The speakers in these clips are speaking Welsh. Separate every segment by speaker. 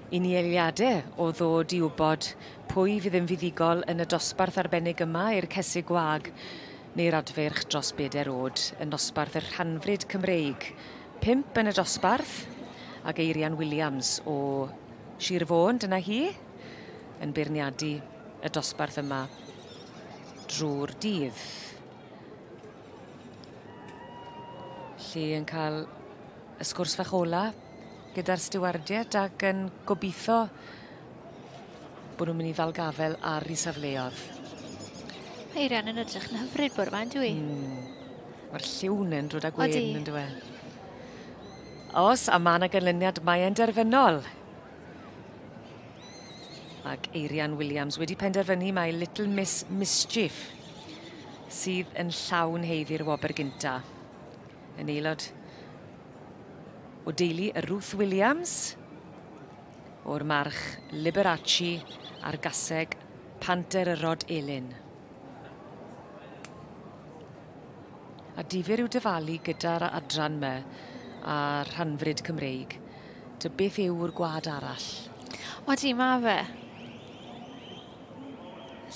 Speaker 1: I ni eiliadau o ddod i wybod pwy fydd yn fuddigol yn y dosbarth arbennig yma i'r Caseg Wag neu'r adferch dros 4 oed yn dosbarth y Rhanfrid Cymreig. 5 yn y dosbarth ac Eirian Williams o Sir Fôn, dyna hi, yn beirniadu y dosbarth yma drwy'r dydd. Lle yn cael y sgwrs fach ola gyda'r stiwardiaid ac yn gobeithio bod nhw'n mynd i ddal gafel ar ei safleoedd.
Speaker 2: Mae Eirian yn edrych yn hyfryd bore yma, dwi?
Speaker 1: Mae'r lliwn yn drwyd â gwyn, yn dweud. Os, a mae yna ganlyniad mae yn derfynol. Ac Eirian Williams wedi penderfynu mae Little Miss Mischief sydd yn llawn heiddi'r wobr gynta. Yn aelod o deulu y Ruth Williams, o'r march Liberace a'r gaseg Panter y Rod Elin. A difyr yw dyfalu gyda'r adran yma a Rhanfrid Cymreig. Dy beth yw'r gwad arall?
Speaker 2: Odi, mae fe.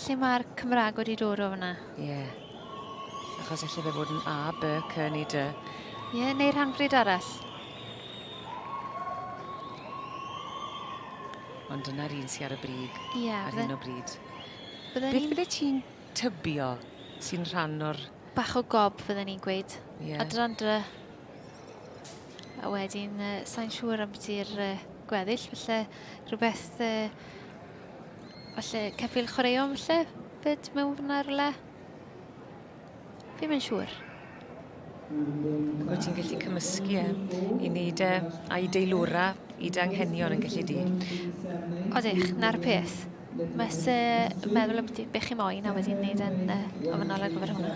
Speaker 2: Lle mae'r Cymraeg wedi dod o fyna?
Speaker 1: Ie. Achos allai fe fod yn A, B, C neu D.
Speaker 2: Ie, neu'r Rhanfrid arall.
Speaker 1: Ond dyna'r un sy'n ar y brig ar hyn o bryd. Beth bydde ti'n tybio sy'n rhan o'r...
Speaker 2: Bach o gob fydden ni'n gweud.
Speaker 1: Ie.
Speaker 2: Adran dy. A wedyn, sa'n siŵr am ti'r gweddill, felly rhywbeth... falle ceffyl chwaraeon, falle? Byd mewn fyna rhywle? Fi'n mynd siŵr.
Speaker 1: Wyt ti'n gallu cymysgu i wneud a'i deilwra i dy anghenion yn gallu di?
Speaker 2: Odych, na'r peth. Mes meddwl am beth chi moyn a wedyn wneud yn ofynol ar gyfer hwnna.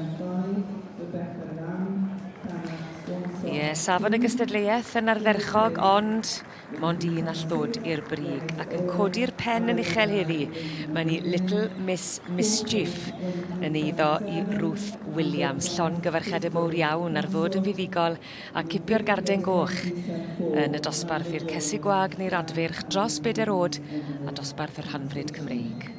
Speaker 1: Ie, safon y gystadleuaeth yn ardderchog, ond mond un all ddod i'r brig. Ac yn codi'r pen yn uchel heddi, mae ni Little Miss Mischief yn eiddo i Ruth Williams. Llon gyfarchedau mowr iawn ar ddod yn fuddigol a cipio'r garden goch yn y dosbarth i'r Caseg Wag neu'r adferch dros 4 oed a dosbarth yr Rhanfrid Cymreig.